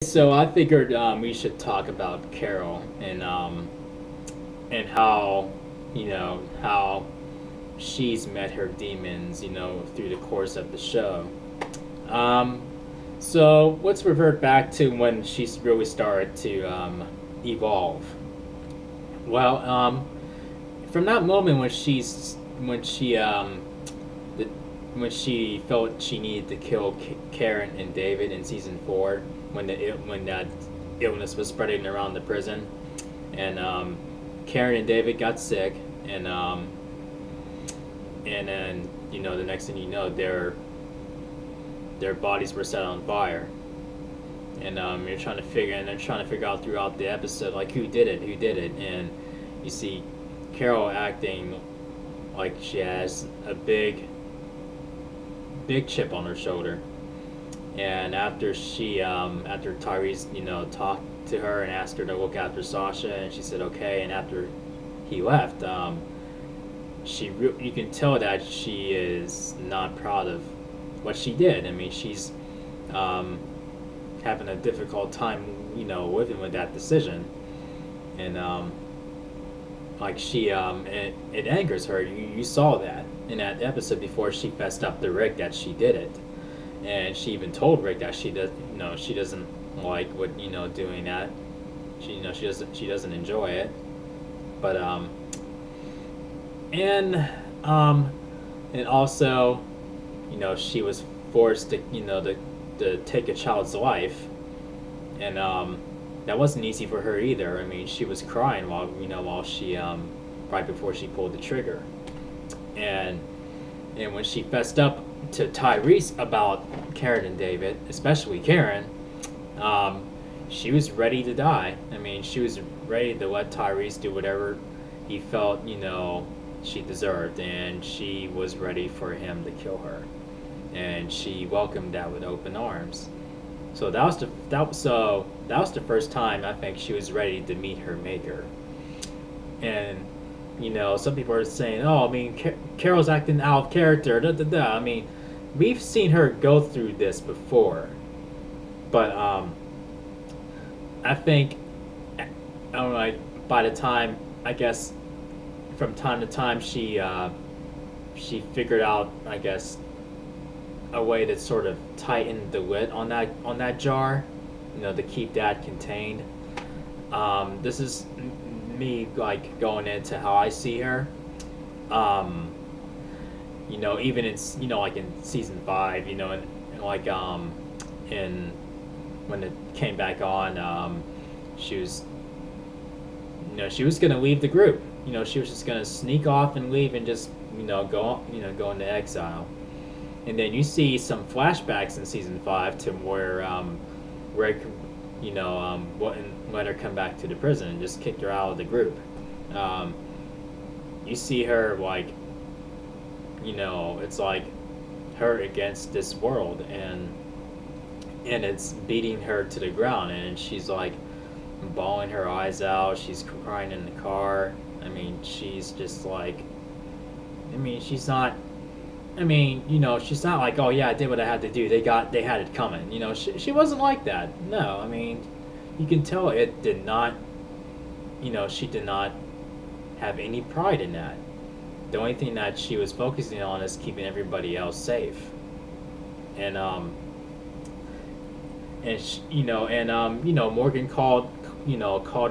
So I figured we should talk about Carol and how how she's met her demons through the course of the show. Um, so let's revert back to when she's really started to evolve. Well, from that moment when she the, when she felt she needed to kill Karen and David in season 4, when that illness was spreading around the prison, and Karen and David got sick, and then the next thing you know, their bodies were set on fire, and they're trying to figure out throughout the episode, like, who did it, and you see Carol acting like she has a big chip on her shoulder. And after Tyrese, talked to her and asked her to look after Sasha, and she said okay. And after he left, you can tell that she is not proud of what she did. I mean, she's um, having a difficult time, living with that decision, and like it angers her. You saw that in that episode before she fessed up to Rick that she did it, and she even told Rick that she doesn't like what doing that. She doesn't enjoy it, but and um and also she was forced to take a child's life, and that wasn't easy for her either. I mean, she was crying while she right before she pulled the trigger, and when she fessed up to Tyrese about Karen and David, especially Karen, um, she was ready to die. I mean, she was ready to let Tyrese do whatever he felt she deserved, and she was ready for him to kill her, and she welcomed that with open arms. So that was the first time I think she was ready to meet her maker. And some people are saying, "Oh, I mean, Carol's acting out of character." Da da da. I mean, we've seen her go through this before, but I think I don't know. Like, by the time, I guess, from time to time, she figured out, I guess, a way to sort of tighten the lid on that jar, to keep that contained. This is me, like, going into how I see her. Um, even in like in season 5, and like in when it came back on, she was she was gonna leave the group. She was just gonna sneak off and leave and just go into exile. And then you see some flashbacks in season 5 to where Rick, wouldn't let her come back to the prison and just kicked her out of the group. Um, you see her, like, it's like her against this world, and it's beating her to the ground, and she's like bawling her eyes out. She's crying in the car. I mean, she's just like, I mean, she's not. I mean, she's not like, oh yeah, I did what I had to do. They had it coming. She wasn't like that. No, I mean, you can tell it did not. She did not have any pride in that. The only thing that she was focusing on is keeping everybody else safe, and Morgan called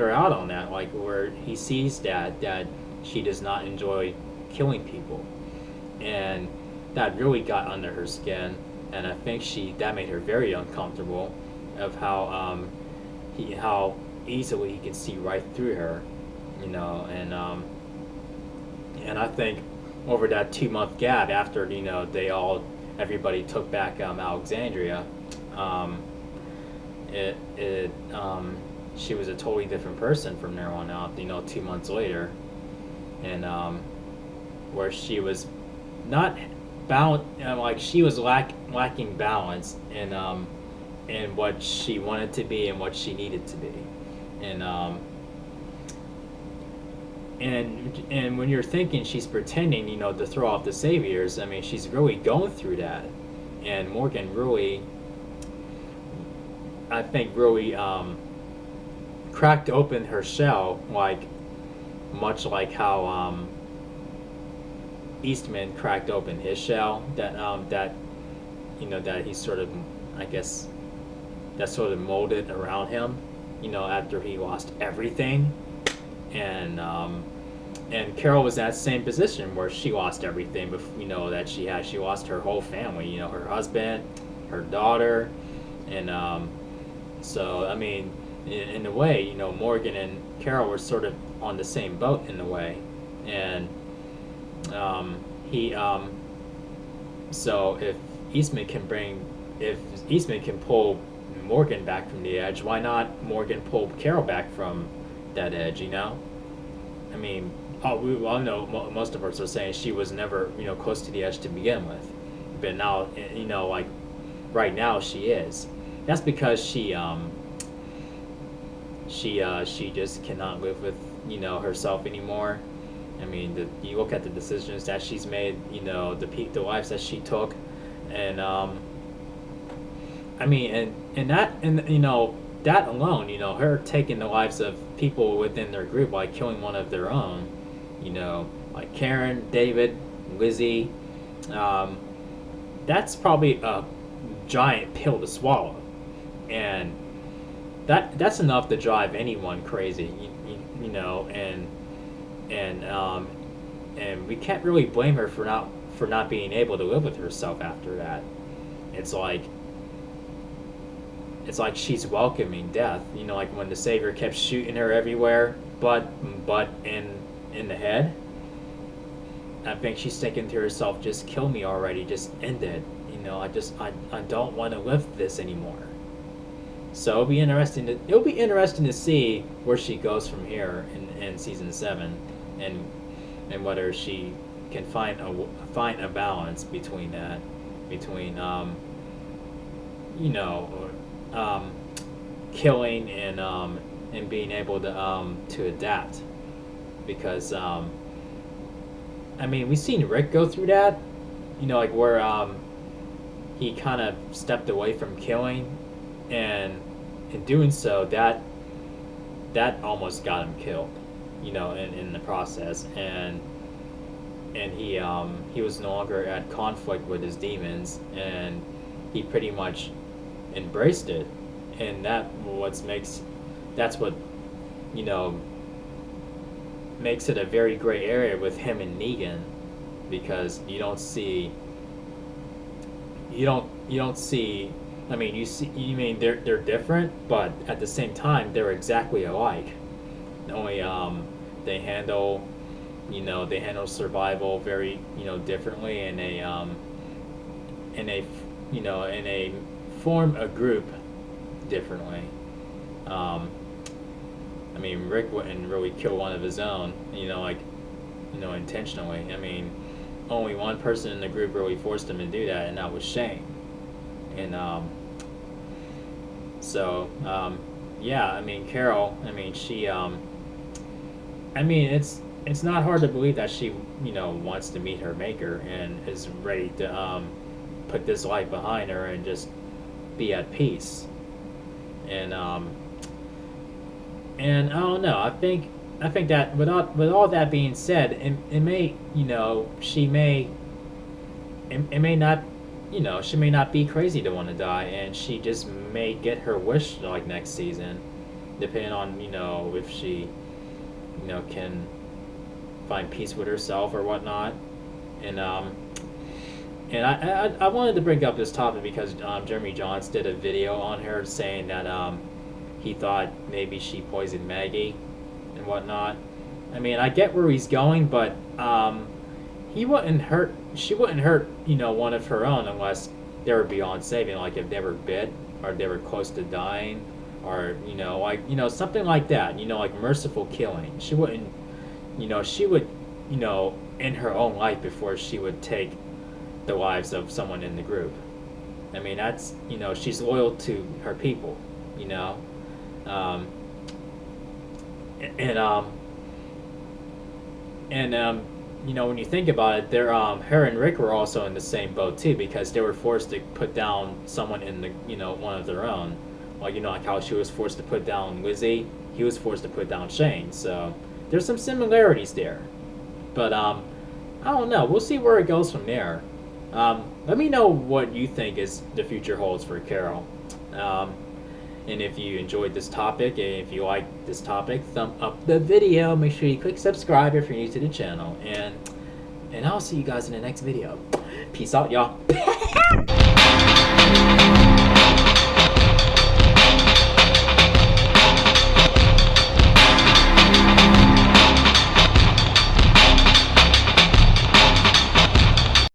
her out on that, like, where he sees that she does not enjoy killing people, and that really got under her skin, and I think that made her very uncomfortable of how easily he can see right through her, and I think over that 2 month gap after everybody took back Alexandria, um, she was a totally different person from there on out. 2 months later, and where she was not balance, like, she was lacking balance in what she wanted to be and what she needed to be, and and when you're thinking she's pretending, to throw off the saviors, I mean, she's really going through that, and Morgan really, I think really cracked open her shell, like much like how Eastman cracked open his shell. That that he sort of, I guess, that sort of molded around him. After he lost everything, and Carol was in that same position where she lost everything. But that she lost her whole family. Her husband, her daughter, and so I mean, in a way, Morgan and Carol were sort of on the same boat in a way, and he so if Eastman can pull Morgan back from the edge, why not Morgan pull Carol back from that edge? I mean, we all know most of us are saying she was never close to the edge to begin with, but now like right now she is. That's because she just cannot live with herself anymore. I mean, you look at the decisions that she's made, the lives that she took, and I mean, and that alone, her taking the lives of people within their group, like killing one of their own, like Karen, David, Lizzie, that's probably a giant pill to swallow, and that's enough to drive anyone crazy, and we can't really blame her for not being able to live with herself after that. It's like she's welcoming death. Like when the Savior kept shooting her everywhere, but in the head. I think she's thinking to herself, "Just kill me already. Just end it. I don't want to live this anymore." So it'll be interesting to see where she goes from here in season 7, and whether she can find a balance between that, killing and being able to adapt, because I mean, we've seen Rick go through that, like where he kind of stepped away from killing, and in doing so, that almost got him killed, in the process, and he was no longer at conflict with his demons, and he pretty much embraced it, and that's what makes it a very gray area with him and Negan, because you don't see. I mean, you mean they're different, but at the same time they're exactly alike. Only they handle survival very differently, and they form a group differently. I mean, Rick wouldn't really kill one of his own, intentionally. I mean, only one person in the group really forced him to do that, and that was Shane. And yeah, I mean, Carol, I mean, she I mean, it's not hard to believe that she wants to meet her maker and is ready to put this life behind her and just be at peace. And I don't know. I think that with all that being said, it may she may it may not she may not be crazy to want to die, and she just may get her wish like next season, depending on if she can find peace with herself or whatnot. And I wanted to bring up this topic because Jeremy Johns did a video on her saying that he thought maybe she poisoned Maggie and whatnot. I mean, I get where he's going, but she wouldn't hurt one of her own unless they were beyond saving, like if they were bit or they were close to dying, or something like that, like merciful killing. She wouldn't, she would end her own life before she would take the lives of someone in the group. I mean, that's she's loyal to her people, um, when you think about it, they're her and Rick were also in the same boat too, because they were forced to put down someone in the one of their own, Like, like how she was forced to put down Lizzie, he was forced to put down Shane. So there's some similarities there. But I don't know. We'll see where it goes from there. Let me know what you think is the future holds for Carol. And if you enjoyed this topic, and if you like this topic, thumb up the video. Make sure you click subscribe if you're new to the channel. And I'll see you guys in the next video. Peace out, y'all.